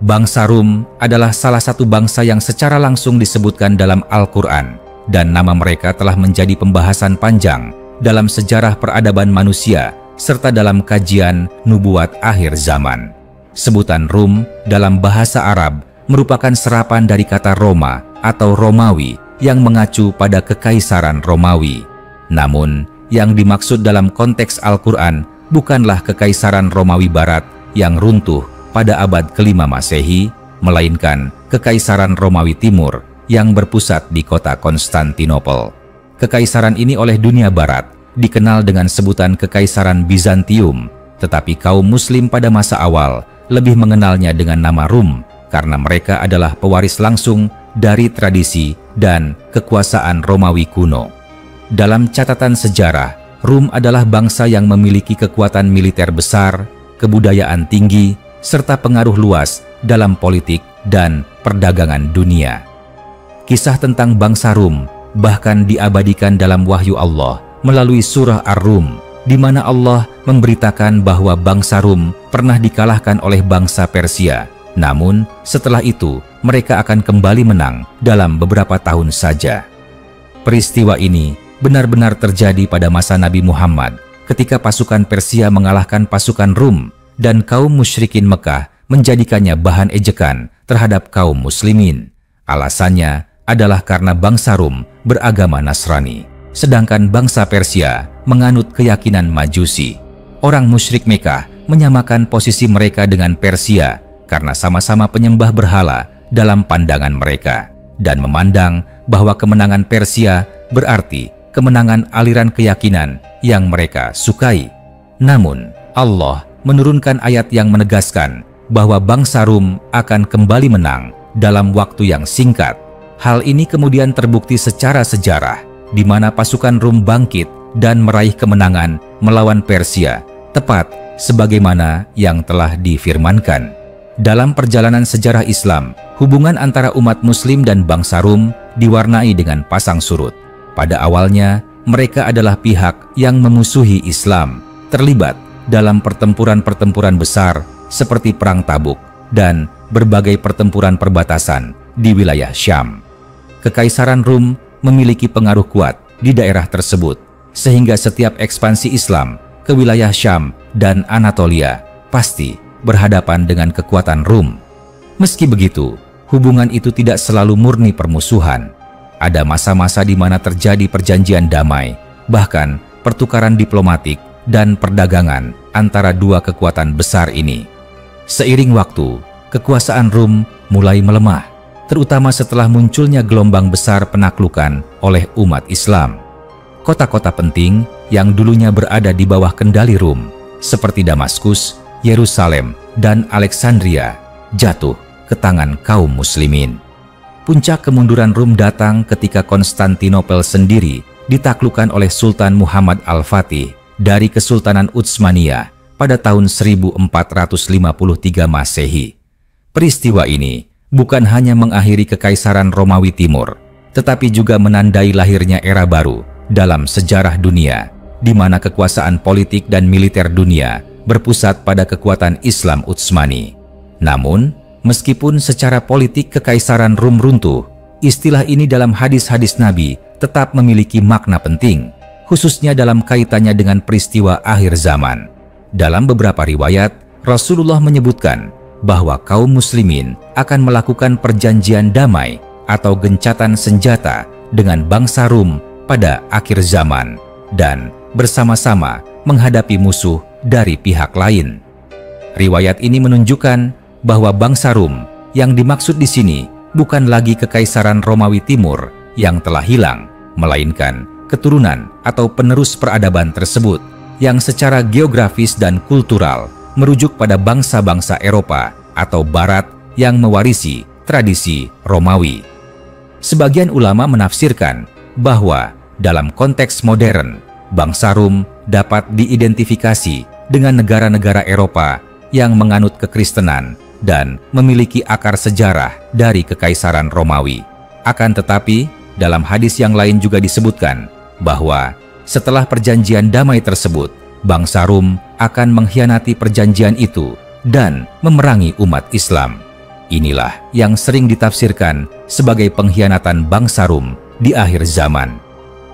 Bangsa Rum adalah salah satu bangsa yang secara langsung disebutkan dalam Al-Quran, dan nama mereka telah menjadi pembahasan panjang dalam sejarah peradaban manusia serta dalam kajian nubuat akhir zaman. Sebutan Rum dalam bahasa Arab merupakan serapan dari kata Roma atau Romawi yang mengacu pada kekaisaran Romawi. Namun, yang dimaksud dalam konteks Al-Quran bukanlah kekaisaran Romawi Barat yang runtuh pada abad ke-5 Masehi, melainkan kekaisaran Romawi Timur yang berpusat di kota Konstantinopel. Kekaisaran ini oleh dunia Barat dikenal dengan sebutan Kekaisaran Bizantium, tetapi kaum Muslim pada masa awal lebih mengenalnya dengan nama Rum karena mereka adalah pewaris langsung dari tradisi dan kekuasaan Romawi kuno. Dalam catatan sejarah, Rum adalah bangsa yang memiliki kekuatan militer besar, kebudayaan tinggi, serta pengaruh luas dalam politik dan perdagangan dunia. Kisah tentang bangsa Rum bahkan diabadikan dalam wahyu Allah melalui surah Ar-Rum, di mana Allah memberitakan bahwa bangsa Rum pernah dikalahkan oleh bangsa Persia. Namun, setelah itu mereka akan kembali menang dalam beberapa tahun saja. Peristiwa ini benar-benar terjadi pada masa Nabi Muhammad ketika pasukan Persia mengalahkan pasukan Rum dan kaum musyrikin Mekah menjadikannya bahan ejekan terhadap kaum muslimin. Alasannya adalah karena bangsa Rum beragama Nasrani, sedangkan bangsa Persia menganut keyakinan Majusi. Orang musyrik Mekah menyamakan posisi mereka dengan Persia karena sama-sama penyembah berhala dalam pandangan mereka, dan memandang bahwa kemenangan Persia berarti kemenangan aliran keyakinan yang mereka sukai. Namun, Allah menurunkan ayat yang menegaskan bahwa bangsa Rum akan kembali menang dalam waktu yang singkat. Hal ini kemudian terbukti secara sejarah, di mana pasukan Rum bangkit dan meraih kemenangan melawan Persia, tepat sebagaimana yang telah difirmankan. Dalam perjalanan sejarah Islam, hubungan antara umat Muslim dan bangsa Rum diwarnai dengan pasang surut. Pada awalnya, mereka adalah pihak yang memusuhi Islam, terlibat dalam pertempuran-pertempuran besar seperti Perang Tabuk dan berbagai pertempuran perbatasan di wilayah Syam. Kekaisaran Rum memiliki pengaruh kuat di daerah tersebut, sehingga setiap ekspansi Islam ke wilayah Syam dan Anatolia pasti berhadapan dengan kekuatan Rum. Meski begitu, hubungan itu tidak selalu murni permusuhan. Ada masa-masa di mana terjadi perjanjian damai, bahkan pertukaran diplomatik dan perdagangan antara dua kekuatan besar ini. Seiring waktu, kekuasaan Rum mulai melemah, terutama setelah munculnya gelombang besar penaklukan oleh umat Islam. Kota-kota penting yang dulunya berada di bawah kendali Rum, seperti Damaskus, Yerusalem, dan Alexandria, jatuh ke tangan kaum muslimin. Puncak kemunduran Rum datang ketika Konstantinopel sendiri ditaklukkan oleh Sultan Muhammad Al-Fatih dari Kesultanan Utsmaniyah pada tahun 1453 Masehi. Peristiwa ini bukan hanya mengakhiri Kekaisaran Romawi Timur, tetapi juga menandai lahirnya era baru dalam sejarah dunia, di mana kekuasaan politik dan militer dunia berpusat pada kekuatan Islam Utsmani. Namun, meskipun secara politik Kekaisaran Rum runtuh, istilah ini dalam hadis-hadis Nabi tetap memiliki makna penting, khususnya dalam kaitannya dengan peristiwa akhir zaman. Dalam beberapa riwayat, Rasulullah menyebutkan bahwa kaum muslimin akan melakukan perjanjian damai atau gencatan senjata dengan bangsa Rum pada akhir zaman dan bersama-sama menghadapi musuh dari pihak lain. Riwayat ini menunjukkan bahwa bangsa Rum yang dimaksud di sini bukan lagi Kekaisaran Romawi Timur yang telah hilang, melainkan keturunan atau penerus peradaban tersebut yang secara geografis dan kultural merujuk pada bangsa-bangsa Eropa atau Barat yang mewarisi tradisi Romawi. Sebagian ulama menafsirkan bahwa dalam konteks modern, bangsa Rum dapat diidentifikasi dengan negara-negara Eropa yang menganut kekristenan dan memiliki akar sejarah dari Kekaisaran Romawi. Akan tetapi, dalam hadis yang lain juga disebutkan bahwa setelah perjanjian damai tersebut, bangsa Rum akan mengkhianati perjanjian itu dan memerangi umat Islam. inilah yang sering ditafsirkan sebagai pengkhianatan bangsa Rum di akhir zaman.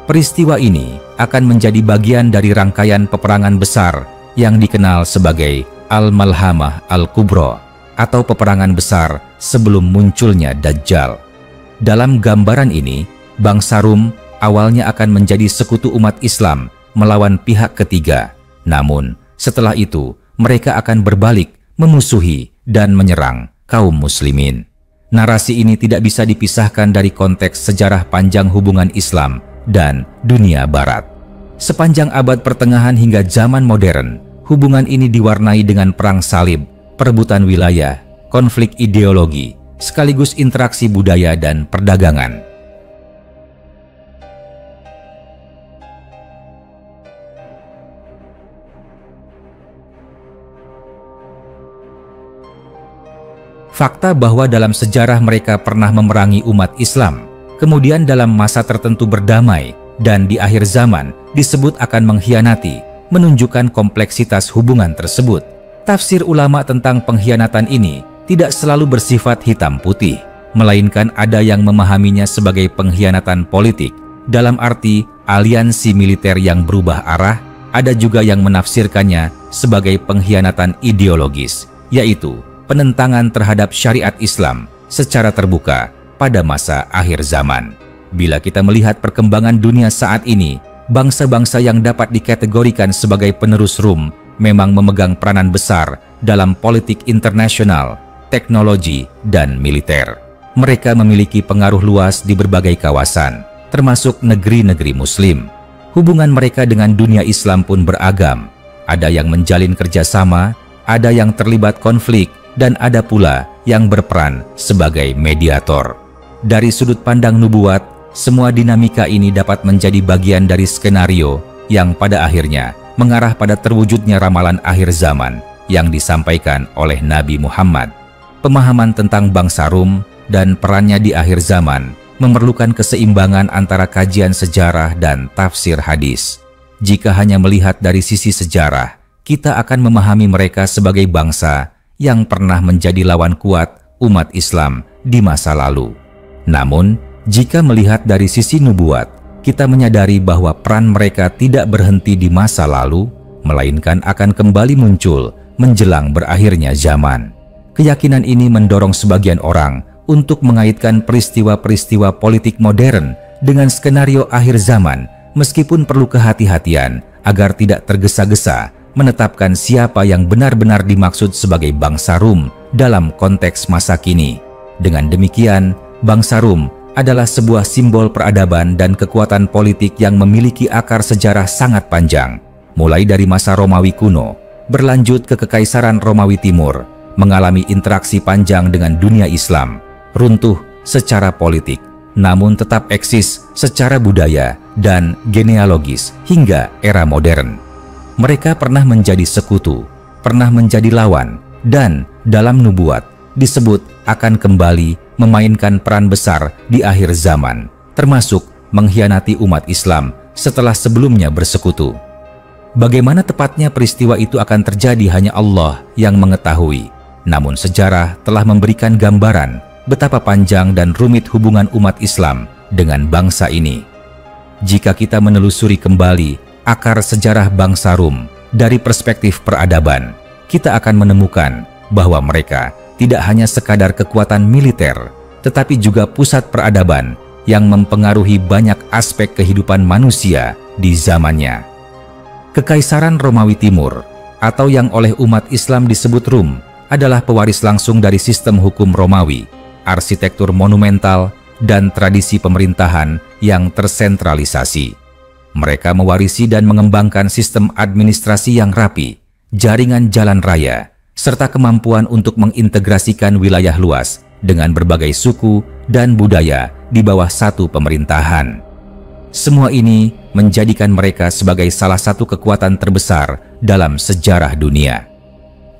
Peristiwa ini akan menjadi bagian dari rangkaian peperangan besar yang dikenal sebagai Al-Malhamah Al-Kubra atau peperangan besar sebelum munculnya Dajjal. Dalam gambaran ini, bangsa Rum awalnya akan menjadi sekutu umat Islam melawan pihak ketiga. Namun, setelah itu mereka akan berbalik memusuhi dan menyerang kaum muslimin. Narasi ini tidak bisa dipisahkan dari konteks sejarah panjang hubungan Islam dan dunia barat. Sepanjang abad pertengahan hingga zaman modern, hubungan ini diwarnai dengan perang salib, perebutan wilayah, konflik ideologi, sekaligus interaksi budaya dan perdagangan. Fakta bahwa dalam sejarah mereka pernah memerangi umat Islam, kemudian dalam masa tertentu berdamai, dan di akhir zaman disebut akan mengkhianati, menunjukkan kompleksitas hubungan tersebut. Tafsir ulama tentang pengkhianatan ini tidak selalu bersifat hitam putih, melainkan ada yang memahaminya sebagai pengkhianatan politik, dalam arti aliansi militer yang berubah arah. Ada juga yang menafsirkannya sebagai pengkhianatan ideologis, yaitu penentangan terhadap syariat Islam secara terbuka pada masa akhir zaman. Bila kita melihat perkembangan dunia saat ini, bangsa-bangsa yang dapat dikategorikan sebagai penerus Rum memang memegang peranan besar dalam politik internasional, teknologi, dan militer. Mereka memiliki pengaruh luas di berbagai kawasan, termasuk negeri-negeri Muslim. Hubungan mereka dengan dunia Islam pun beragam. Ada yang menjalin kerjasama, ada yang terlibat konflik, dan ada pula yang berperan sebagai mediator. Dari sudut pandang nubuat, semua dinamika ini dapat menjadi bagian dari skenario yang pada akhirnya mengarah pada terwujudnya ramalan akhir zaman yang disampaikan oleh Nabi Muhammad. Pemahaman tentang bangsa Rum dan perannya di akhir zaman memerlukan keseimbangan antara kajian sejarah dan tafsir hadis. Jika hanya melihat dari sisi sejarah, kita akan memahami mereka sebagai bangsa yang pernah menjadi lawan kuat umat Islam di masa lalu. Namun, jika melihat dari sisi nubuat, kita menyadari bahwa peran mereka tidak berhenti di masa lalu, melainkan akan kembali muncul menjelang berakhirnya zaman. Keyakinan ini mendorong sebagian orang untuk mengaitkan peristiwa-peristiwa politik modern dengan skenario akhir zaman, meskipun perlu kehati-hatian agar tidak tergesa-gesa menetapkan siapa yang benar-benar dimaksud sebagai bangsa Rum dalam konteks masa kini. Dengan demikian, bangsa Rum adalah sebuah simbol peradaban dan kekuatan politik yang memiliki akar sejarah sangat panjang, mulai dari masa Romawi kuno, berlanjut ke Kekaisaran Romawi Timur, mengalami interaksi panjang dengan dunia Islam, runtuh secara politik, namun tetap eksis secara budaya dan genealogis hingga era modern. Mereka pernah menjadi sekutu, pernah menjadi lawan, dan dalam nubuat disebut akan kembali memainkan peran besar di akhir zaman, termasuk mengkhianati umat Islam setelah sebelumnya bersekutu. Bagaimana tepatnya peristiwa itu akan terjadi hanya Allah yang mengetahui. Namun sejarah telah memberikan gambaran betapa panjang dan rumit hubungan umat Islam dengan bangsa ini. Jika kita menelusuri kembali akar sejarah bangsa Rum dari perspektif peradaban, kita akan menemukan bahwa mereka tidak hanya sekadar kekuatan militer, tetapi juga pusat peradaban yang mempengaruhi banyak aspek kehidupan manusia di zamannya. Kekaisaran Romawi Timur, atau yang oleh umat Islam disebut Rum, adalah pewaris langsung dari sistem hukum Romawi, arsitektur monumental, dan tradisi pemerintahan yang tersentralisasi. Mereka mewarisi dan mengembangkan sistem administrasi yang rapi, jaringan jalan raya, serta kemampuan untuk mengintegrasikan wilayah luas dengan berbagai suku dan budaya di bawah satu pemerintahan. Semua ini menjadikan mereka sebagai salah satu kekuatan terbesar dalam sejarah dunia.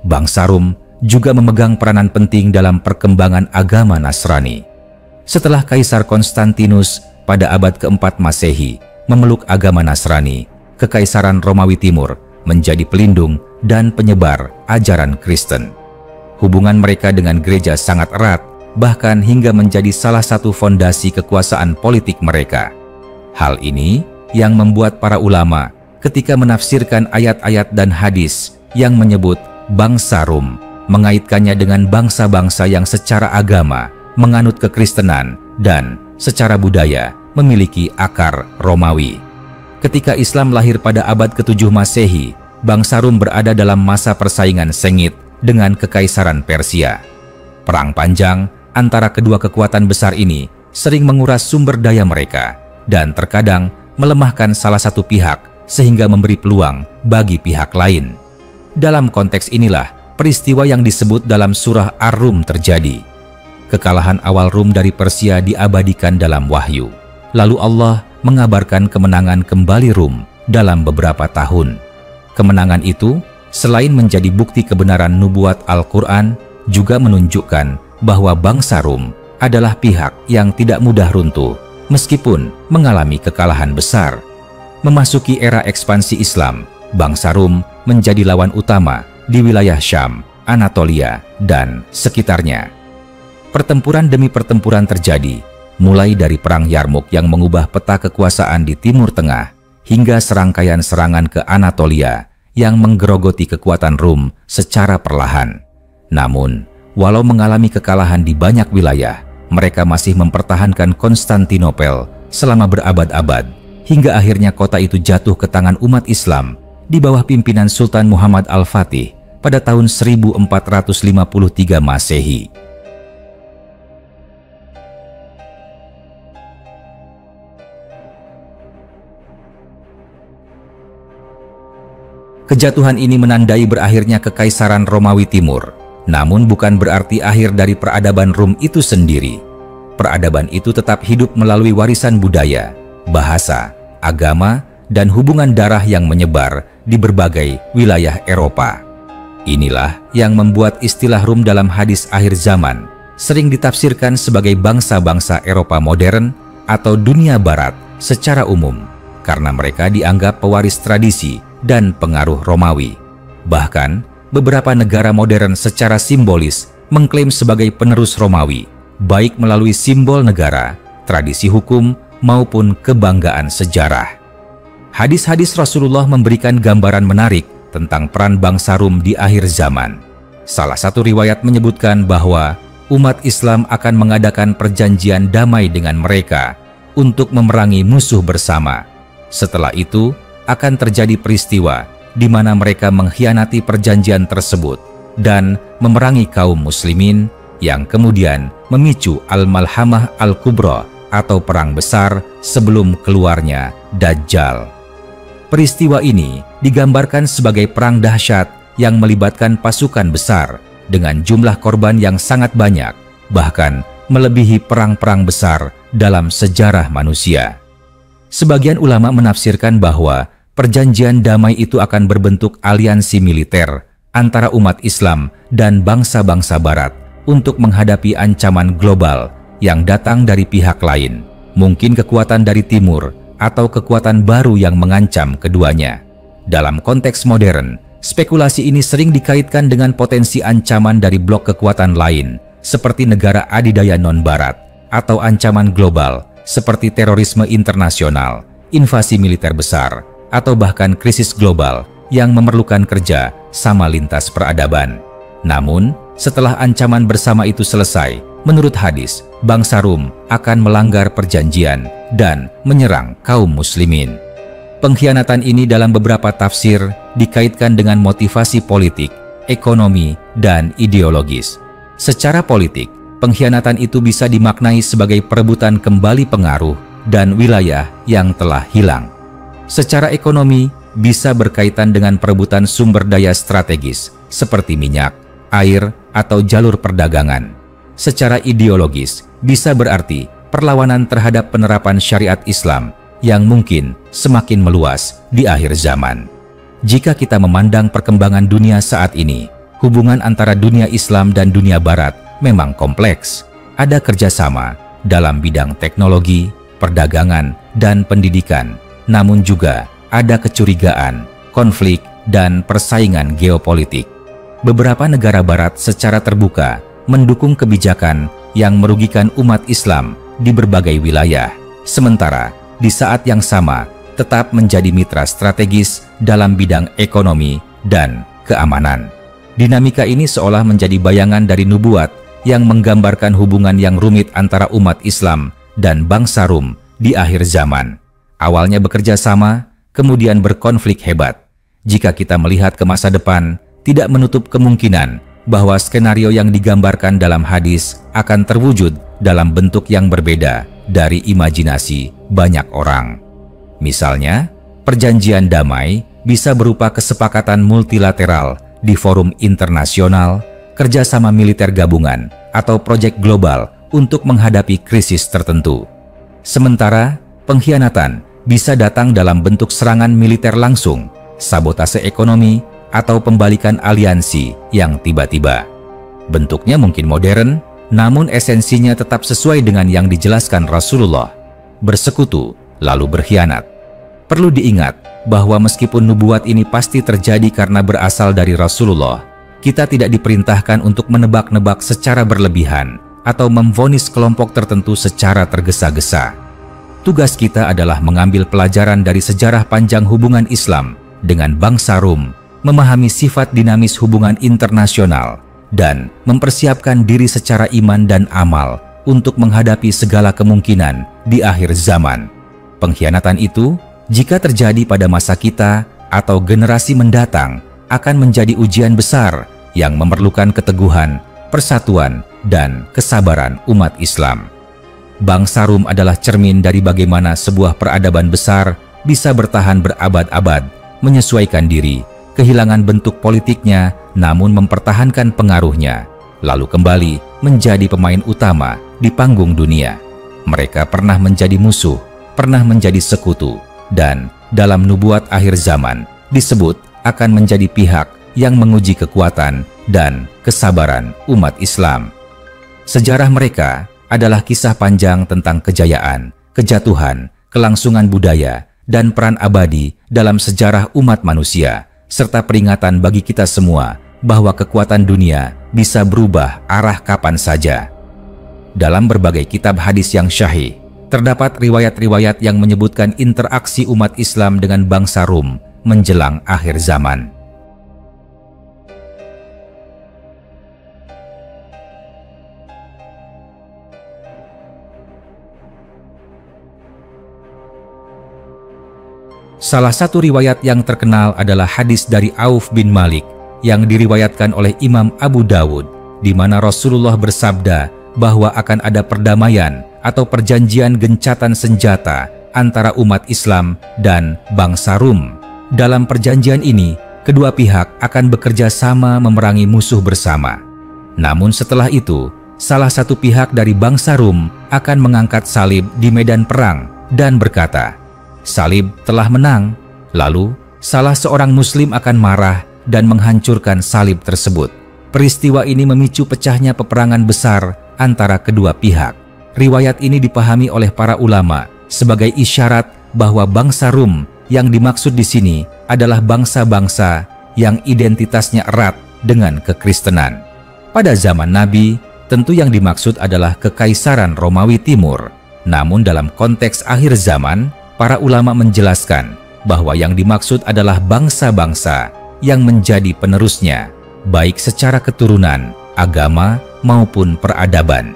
Bangsa Rum juga memegang peranan penting dalam perkembangan agama Nasrani. Setelah Kaisar Konstantinus pada abad keempat Masehi memeluk agama Nasrani, Kekaisaran Romawi Timur menjadi pelindung dan penyebar ajaran Kristen. Hubungan mereka dengan gereja sangat erat, bahkan hingga menjadi salah satu fondasi kekuasaan politik mereka. Hal ini yang membuat para ulama ketika menafsirkan ayat-ayat dan hadis yang menyebut bangsa Rum, mengaitkannya dengan bangsa-bangsa yang secara agama menganut kekristenan dan secara budaya memiliki akar Romawi. Ketika Islam lahir pada abad ke-7 Masehi, bangsa Rum berada dalam masa persaingan sengit dengan Kekaisaran Persia. Perang panjang antara kedua kekuatan besar ini sering menguras sumber daya mereka dan terkadang melemahkan salah satu pihak sehingga memberi peluang bagi pihak lain. Dalam konteks inilah peristiwa yang disebut dalam surah Ar-Rum terjadi. Kekalahan awal Rum dari Persia diabadikan dalam wahyu. Lalu Allah mengabarkan kemenangan kembali Rum dalam beberapa tahun. Kemenangan itu selain menjadi bukti kebenaran nubuat Al-Quran, juga menunjukkan bahwa bangsa Rum adalah pihak yang tidak mudah runtuh meskipun mengalami kekalahan besar. Memasuki era ekspansi Islam, bangsa Rum menjadi lawan utama di wilayah Syam, Anatolia, dan sekitarnya. Pertempuran demi pertempuran terjadi, mulai dari Perang Yarmuk yang mengubah peta kekuasaan di Timur Tengah, hingga serangkaian serangan ke Anatolia yang menggerogoti kekuatan Rum secara perlahan. Namun, walau mengalami kekalahan di banyak wilayah, mereka masih mempertahankan Konstantinopel selama berabad-abad, hingga akhirnya kota itu jatuh ke tangan umat Islam di bawah pimpinan Sultan Muhammad Al-Fatih pada tahun 1453 Masehi. Kejatuhan ini menandai berakhirnya Kekaisaran Romawi Timur, namun bukan berarti akhir dari peradaban Rum itu sendiri. Peradaban itu tetap hidup melalui warisan budaya, bahasa, agama, dan hubungan darah yang menyebar di berbagai wilayah Eropa. Inilah yang membuat istilah Rum dalam hadis akhir zaman sering ditafsirkan sebagai bangsa-bangsa Eropa modern atau dunia barat secara umum, karena mereka dianggap pewaris tradisi dan pengaruh Romawi. Bahkan, beberapa negara modern secara simbolis mengklaim sebagai penerus Romawi, baik melalui simbol negara, tradisi hukum, maupun kebanggaan sejarah. Hadis-hadis Rasulullah memberikan gambaran menarik tentang peran bangsa Rum di akhir zaman. Salah satu riwayat menyebutkan bahwa umat Islam akan mengadakan perjanjian damai dengan mereka untuk memerangi musuh bersama. Setelah itu, akan terjadi peristiwa di mana mereka mengkhianati perjanjian tersebut dan memerangi kaum muslimin yang kemudian memicu Al-Malhamah Al-Kubra atau perang besar sebelum keluarnya Dajjal. Peristiwa ini digambarkan sebagai perang dahsyat yang melibatkan pasukan besar dengan jumlah korban yang sangat banyak, bahkan melebihi perang-perang besar dalam sejarah manusia. Sebagian ulama menafsirkan bahwa perjanjian damai itu akan berbentuk aliansi militer antara umat Islam dan bangsa-bangsa Barat untuk menghadapi ancaman global yang datang dari pihak lain, mungkin kekuatan dari timur atau kekuatan baru yang mengancam keduanya. Dalam konteks modern, spekulasi ini sering dikaitkan dengan potensi ancaman dari blok kekuatan lain, seperti negara adidaya non-Barat, atau ancaman global, seperti terorisme internasional, invasi militer besar, atau bahkan krisis global yang memerlukan kerja sama lintas peradaban. Namun, setelah ancaman bersama itu selesai, menurut hadis, bangsa Rum akan melanggar perjanjian dan menyerang kaum muslimin. Pengkhianatan ini dalam beberapa tafsir dikaitkan dengan motivasi politik, ekonomi, dan ideologis. Secara politik, pengkhianatan itu bisa dimaknai sebagai perebutan kembali pengaruh dan wilayah yang telah hilang. Secara ekonomi, bisa berkaitan dengan perebutan sumber daya strategis seperti minyak, air, atau jalur perdagangan. Secara ideologis, bisa berarti perlawanan terhadap penerapan syariat Islam yang mungkin semakin meluas di akhir zaman. Jika kita memandang perkembangan dunia saat ini, hubungan antara dunia Islam dan dunia Barat memang kompleks. Ada kerjasama dalam bidang teknologi, perdagangan, dan pendidikan. Namun juga ada kecurigaan, konflik, dan persaingan geopolitik. beberapa negara barat secara terbuka mendukung kebijakan yang merugikan umat Islam di berbagai wilayah, sementara di saat yang sama tetap menjadi mitra strategis dalam bidang ekonomi dan keamanan. Dinamika ini seolah menjadi bayangan dari nubuat yang menggambarkan hubungan yang rumit antara umat Islam dan bangsa Rum di akhir zaman. Awalnya bekerja sama, kemudian berkonflik hebat. Jika kita melihat ke masa depan, tidak menutup kemungkinan bahwa skenario yang digambarkan dalam hadis akan terwujud dalam bentuk yang berbeda dari imajinasi banyak orang. Misalnya, perjanjian damai bisa berupa kesepakatan multilateral di forum internasional, kerjasama militer gabungan, atau proyek global untuk menghadapi krisis tertentu. Sementara, pengkhianatan bisa datang dalam bentuk serangan militer langsung, sabotase ekonomi, atau pembalikan aliansi yang tiba-tiba. Bentuknya mungkin modern, namun esensinya tetap sesuai dengan yang dijelaskan Rasulullah: bersekutu lalu berkhianat. Perlu diingat bahwa meskipun nubuat ini pasti terjadi karena berasal dari Rasulullah, kita tidak diperintahkan untuk menebak-nebak secara berlebihan atau memvonis kelompok tertentu secara tergesa-gesa. Tugas kita adalah mengambil pelajaran dari sejarah panjang hubungan Islam dengan bangsa Rum, memahami sifat dinamis hubungan internasional, dan mempersiapkan diri secara iman dan amal untuk menghadapi segala kemungkinan di akhir zaman. Pengkhianatan itu, jika terjadi pada masa kita atau generasi mendatang, akan menjadi ujian besar yang memerlukan keteguhan, persatuan, dan kesabaran umat Islam. Bangsa Rum adalah cermin dari bagaimana sebuah peradaban besar bisa bertahan berabad-abad, menyesuaikan diri, kehilangan bentuk politiknya, namun mempertahankan pengaruhnya, lalu kembali menjadi pemain utama di panggung dunia. Mereka pernah menjadi musuh, pernah menjadi sekutu, dan dalam nubuat akhir zaman disebut akan menjadi pihak yang menguji kekuatan dan kesabaran umat Islam. Sejarah mereka adalah kisah panjang tentang kejayaan, kejatuhan, kelangsungan budaya, dan peran abadi dalam sejarah umat manusia, serta peringatan bagi kita semua bahwa kekuatan dunia bisa berubah arah kapan saja. Dalam berbagai kitab hadis yang syahih, terdapat riwayat-riwayat yang menyebutkan interaksi umat Islam dengan bangsa Rum menjelang akhir zaman. Salah satu riwayat yang terkenal adalah hadis dari Auf bin Malik yang diriwayatkan oleh Imam Abu Dawud, di mana Rasulullah bersabda bahwa akan ada perdamaian atau perjanjian gencatan senjata antara umat Islam dan bangsa Rum. Dalam perjanjian ini, kedua pihak akan bekerja sama memerangi musuh bersama. Namun setelah itu, salah satu pihak dari bangsa Rum akan mengangkat salib di medan perang dan berkata, "Salib telah menang." Lalu, salah seorang muslim akan marah dan menghancurkan salib tersebut. Peristiwa ini memicu pecahnya peperangan besar antara kedua pihak. Riwayat ini dipahami oleh para ulama sebagai isyarat bahwa bangsa Rum yang dimaksud di sini adalah bangsa-bangsa yang identitasnya erat dengan kekristenan. Pada zaman Nabi, tentu yang dimaksud adalah Kekaisaran Romawi Timur. Namun dalam konteks akhir zaman, para ulama menjelaskan bahwa yang dimaksud adalah bangsa-bangsa yang menjadi penerusnya, baik secara keturunan, agama, maupun peradaban.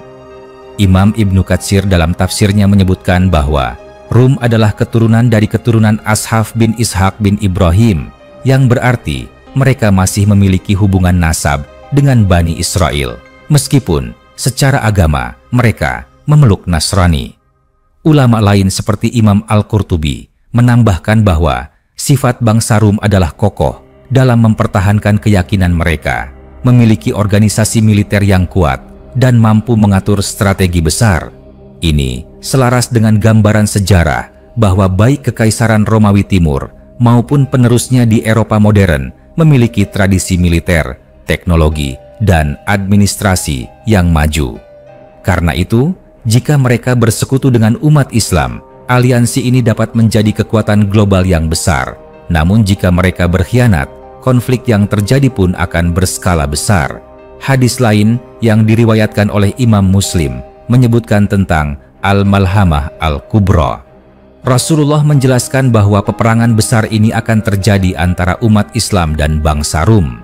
Imam Ibnu Katsir dalam tafsirnya menyebutkan bahwa Rum adalah keturunan dari keturunan Ashaf bin Ishaq bin Ibrahim, yang berarti mereka masih memiliki hubungan nasab dengan Bani Israel, meskipun secara agama mereka memeluk Nasrani. Ulama lain seperti Imam Al-Qurtubi menambahkan bahwa sifat bangsa Rum adalah kokoh dalam mempertahankan keyakinan mereka, memiliki organisasi militer yang kuat, dan mampu mengatur strategi besar. Ini selaras dengan gambaran sejarah bahwa baik Kekaisaran Romawi Timur maupun penerusnya di Eropa modern memiliki tradisi militer, teknologi, dan administrasi yang maju. Karena itu, jika mereka bersekutu dengan umat Islam, aliansi ini dapat menjadi kekuatan global yang besar. Namun jika mereka berkhianat, konflik yang terjadi pun akan berskala besar. Hadis lain yang diriwayatkan oleh Imam Muslim menyebutkan tentang Al-Malhamah Al-Kubra. Rasulullah menjelaskan bahwa peperangan besar ini akan terjadi antara umat Islam dan bangsa Rum.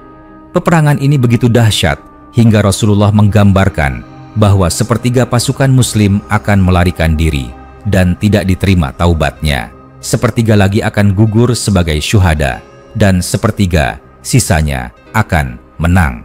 Peperangan ini begitu dahsyat hingga Rasulullah menggambarkan bahwa sepertiga pasukan Muslim akan melarikan diri dan tidak diterima taubatnya. Sepertiga lagi akan gugur sebagai syuhada dan sepertiga sisanya akan menang.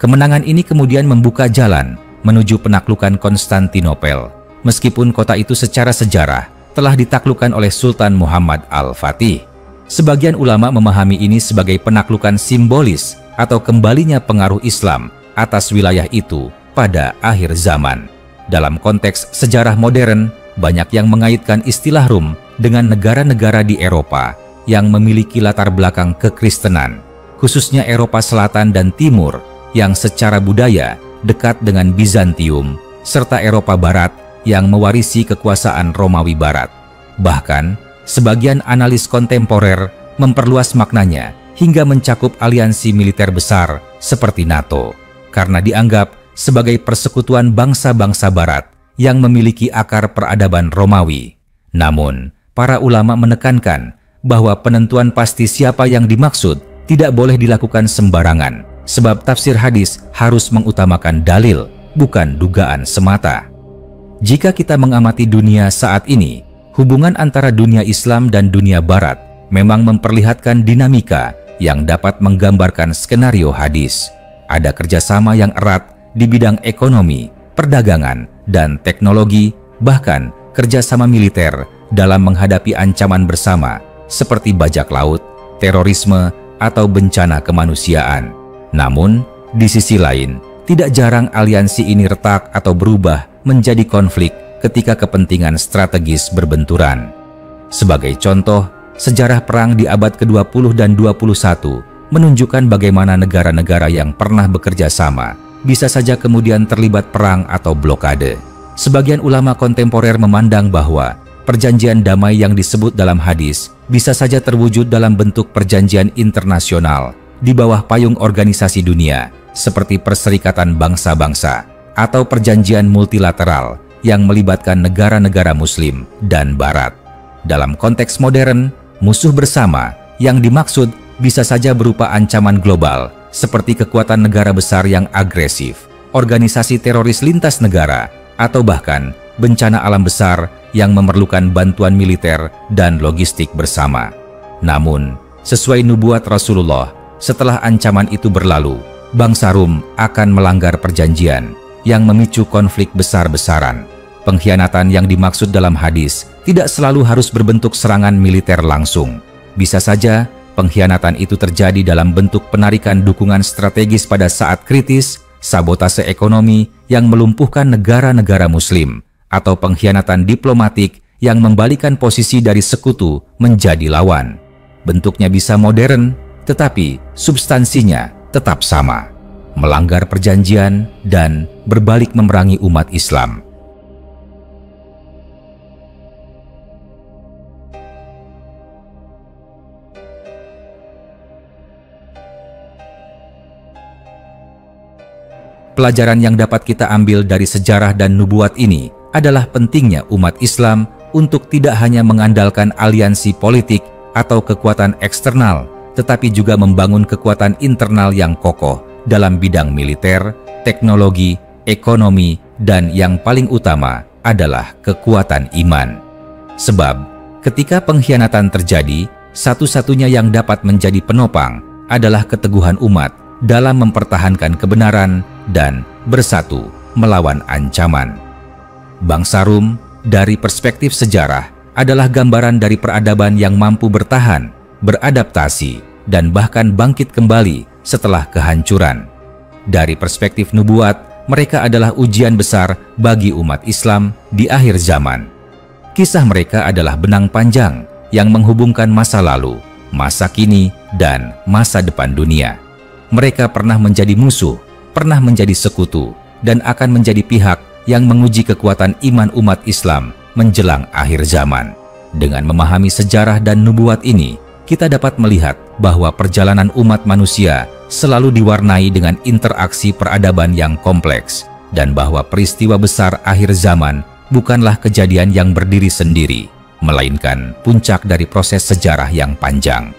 Kemenangan ini kemudian membuka jalan menuju penaklukan Konstantinopel, meskipun kota itu secara sejarah telah ditaklukkan oleh Sultan Muhammad Al-Fatih. Sebagian ulama memahami ini sebagai penaklukan simbolis atau kembalinya pengaruh Islam atas wilayah itu pada akhir zaman. Dalam konteks sejarah modern, banyak yang mengaitkan istilah Rum dengan negara-negara di Eropa yang memiliki latar belakang kekristenan, khususnya Eropa Selatan dan Timur yang secara budaya dekat dengan Bizantium, serta Eropa Barat yang mewarisi kekuasaan Romawi Barat. Bahkan, sebagian analis kontemporer memperluas maknanya hingga mencakup aliansi militer besar seperti NATO, karena dianggap sebagai persekutuan bangsa-bangsa Barat yang memiliki akar peradaban Romawi. Namun, para ulama menekankan bahwa penentuan pasti siapa yang dimaksud tidak boleh dilakukan sembarangan, sebab tafsir hadis harus mengutamakan dalil, bukan dugaan semata. Jika kita mengamati dunia saat ini, hubungan antara dunia Islam dan dunia Barat memang memperlihatkan dinamika yang dapat menggambarkan skenario hadis. Ada kerjasama yang erat di bidang ekonomi, perdagangan, dan teknologi, bahkan kerjasama militer dalam menghadapi ancaman bersama seperti bajak laut, terorisme, atau bencana kemanusiaan. Namun, di sisi lain, tidak jarang aliansi ini retak atau berubah menjadi konflik ketika kepentingan strategis berbenturan. Sebagai contoh, sejarah perang di abad ke-20 dan 21 menunjukkan bagaimana negara-negara yang pernah bekerja sama bisa saja kemudian terlibat perang atau blokade. Sebagian ulama kontemporer memandang bahwa perjanjian damai yang disebut dalam hadis bisa saja terwujud dalam bentuk perjanjian internasional di bawah payung organisasi dunia seperti Perserikatan Bangsa-Bangsa atau perjanjian multilateral yang melibatkan negara-negara Muslim dan Barat. Dalam konteks modern, musuh bersama yang dimaksud bisa saja berupa ancaman global seperti kekuatan negara besar yang agresif, organisasi teroris lintas negara, atau bahkan bencana alam besar yang memerlukan bantuan militer dan logistik bersama. Namun, sesuai nubuat Rasulullah, setelah ancaman itu berlalu, bangsa Rum akan melanggar perjanjian yang memicu konflik besar-besaran. Pengkhianatan yang dimaksud dalam hadis tidak selalu harus berbentuk serangan militer langsung. Bisa saja pengkhianatan itu terjadi dalam bentuk penarikan dukungan strategis pada saat kritis, sabotase ekonomi yang melumpuhkan negara-negara Muslim, atau pengkhianatan diplomatik yang membalikan posisi dari sekutu menjadi lawan. Bentuknya bisa modern, tetapi substansinya tetap sama, melanggar perjanjian dan berbalik memerangi umat Islam. Pelajaran yang dapat kita ambil dari sejarah dan nubuat ini adalah pentingnya umat Islam untuk tidak hanya mengandalkan aliansi politik atau kekuatan eksternal, tetapi juga membangun kekuatan internal yang kokoh dalam bidang militer, teknologi, ekonomi, dan yang paling utama adalah kekuatan iman. Sebab, ketika pengkhianatan terjadi, satu-satunya yang dapat menjadi penopang adalah keteguhan umat dalam mempertahankan kebenaran dan bersatu melawan ancaman. Bangsa Rum, dari perspektif sejarah, adalah gambaran dari peradaban yang mampu bertahan, beradaptasi, dan bahkan bangkit kembali setelah kehancuran. Dari perspektif nubuat, mereka adalah ujian besar bagi umat Islam di akhir zaman. Kisah mereka adalah benang panjang yang menghubungkan masa lalu, masa kini, dan masa depan dunia. Mereka pernah menjadi musuh, pernah menjadi sekutu, dan akan menjadi pihak yang menguji kekuatan iman umat Islam menjelang akhir zaman. Dengan memahami sejarah dan nubuat ini, kita dapat melihat bahwa perjalanan umat manusia selalu diwarnai dengan interaksi peradaban yang kompleks, dan bahwa peristiwa besar akhir zaman bukanlah kejadian yang berdiri sendiri, melainkan puncak dari proses sejarah yang panjang.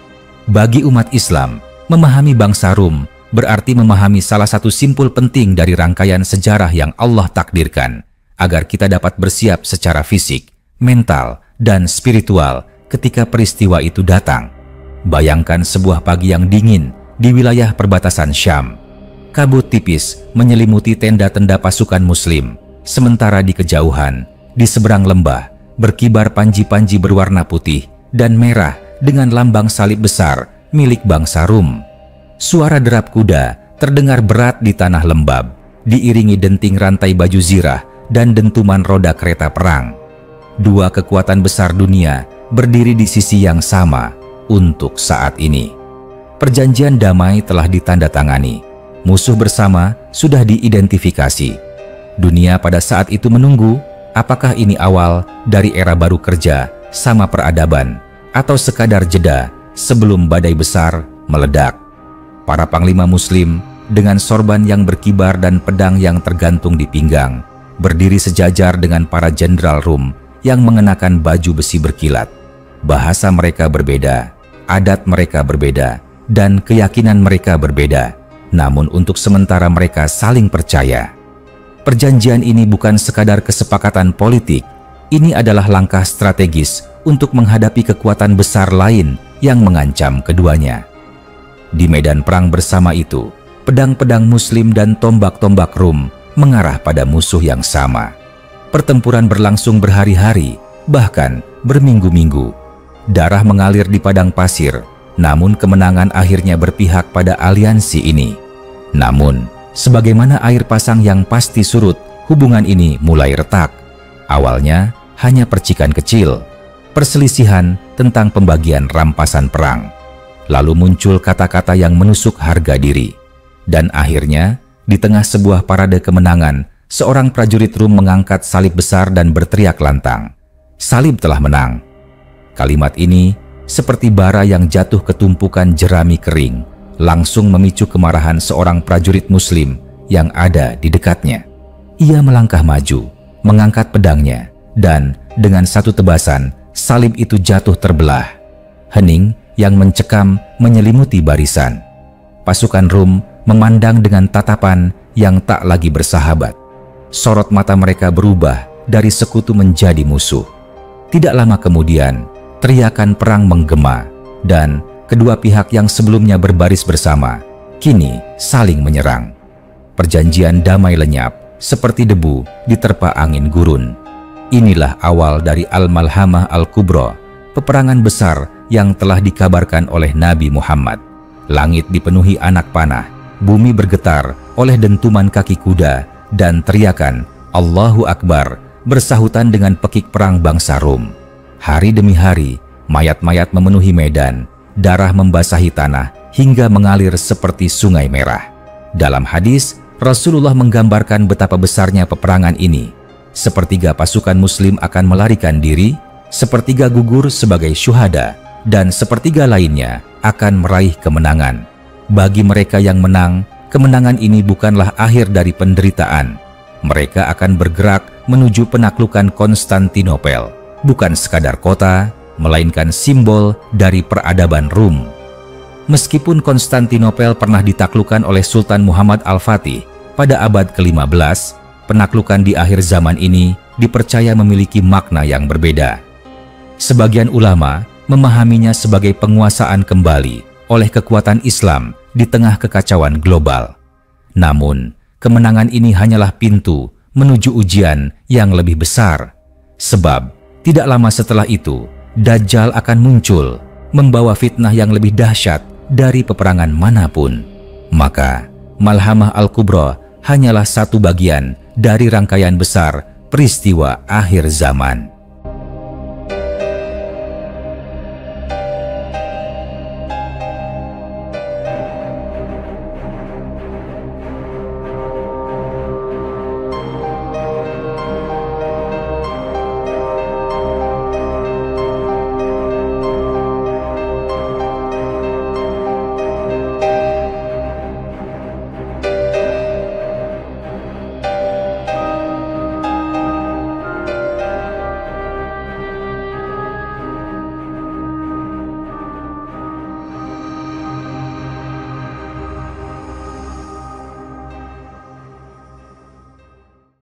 Bagi umat Islam, memahami bangsa Rum berarti memahami salah satu simpul penting dari rangkaian sejarah yang Allah takdirkan, agar kita dapat bersiap secara fisik, mental, dan spiritual ketika peristiwa itu datang. Bayangkan sebuah pagi yang dingin di wilayah perbatasan Syam. Kabut tipis menyelimuti tenda-tenda pasukan Muslim, sementara di kejauhan, di seberang lembah, berkibar panji-panji berwarna putih dan merah dengan lambang salib besar milik bangsa Rum. Suara derap kuda terdengar berat di tanah lembab, diiringi denting rantai baju zirah dan dentuman roda kereta perang. Dua kekuatan besar dunia berdiri di sisi yang sama untuk saat ini. Perjanjian damai telah ditandatangani. Musuh bersama sudah diidentifikasi. Dunia pada saat itu menunggu apakah ini awal dari era baru kerja sama peradaban atau sekadar jeda sebelum badai besar meledak. Para panglima Muslim dengan sorban yang berkibar dan pedang yang tergantung di pinggang berdiri sejajar dengan para jenderal Rum yang mengenakan baju besi berkilat. Bahasa mereka berbeda, adat mereka berbeda, dan keyakinan mereka berbeda. Namun untuk sementara mereka saling percaya. Perjanjian ini bukan sekadar kesepakatan politik, ini adalah langkah strategis untuk menghadapi kekuatan besar lain yang mengancam keduanya. Di medan perang bersama itu, pedang-pedang Muslim dan tombak-tombak Rum mengarah pada musuh yang sama. Pertempuran berlangsung berhari-hari, bahkan berminggu-minggu. Darah mengalir di padang pasir, namun kemenangan akhirnya berpihak pada aliansi ini. Namun, sebagaimana air pasang yang pasti surut, hubungan ini mulai retak. Awalnya hanya percikan kecil, perselisihan tentang pembagian rampasan perang. Lalu muncul kata-kata yang menusuk harga diri. Dan akhirnya, di tengah sebuah parade kemenangan, seorang prajurit Rum mengangkat salib besar dan berteriak lantang, "Salib telah menang." Kalimat ini seperti bara yang jatuh ke tumpukan jerami kering, langsung memicu kemarahan seorang prajurit Muslim yang ada di dekatnya. Ia melangkah maju, mengangkat pedangnya, dan dengan satu tebasan, salib itu jatuh terbelah. Hening yang mencekam menyelimuti barisan. Pasukan Rum memandang dengan tatapan yang tak lagi bersahabat. Sorot mata mereka berubah dari sekutu menjadi musuh. Tidak lama kemudian, teriakan perang menggema, dan kedua pihak yang sebelumnya berbaris bersama, kini saling menyerang. Perjanjian damai lenyap, seperti debu diterpa angin gurun. Inilah awal dari Al-Malhamah Al-Kubra, peperangan besar yang telah dikabarkan oleh Nabi Muhammad. Langit dipenuhi anak panah, bumi bergetar oleh dentuman kaki kuda, dan teriakan Allahu Akbar bersahutan dengan pekik perang bangsa Rum. Hari demi hari, mayat-mayat memenuhi medan, darah membasahi tanah hingga mengalir seperti sungai merah. Dalam hadis, Rasulullah menggambarkan betapa besarnya peperangan ini. Sepertiga pasukan Muslim akan melarikan diri, sepertiga gugur sebagai syuhada, dan sepertiga lainnya akan meraih kemenangan. Bagi mereka yang menang, kemenangan ini bukanlah akhir dari penderitaan. Mereka akan bergerak menuju penaklukan Konstantinopel, bukan sekadar kota, melainkan simbol dari peradaban Rum. Meskipun Konstantinopel pernah ditaklukkan oleh Sultan Muhammad Al-Fatih pada abad ke-15, penaklukan di akhir zaman ini dipercaya memiliki makna yang berbeda. Sebagian ulama memahaminya sebagai penguasaan kembali oleh kekuatan Islam di tengah kekacauan global. Namun, kemenangan ini hanyalah pintu menuju ujian yang lebih besar. Sebab, tidak lama setelah itu, Dajjal akan muncul, membawa fitnah yang lebih dahsyat dari peperangan manapun. Maka, Malhamah Al-Kubra hanyalah satu bagian dari rangkaian besar peristiwa akhir zaman.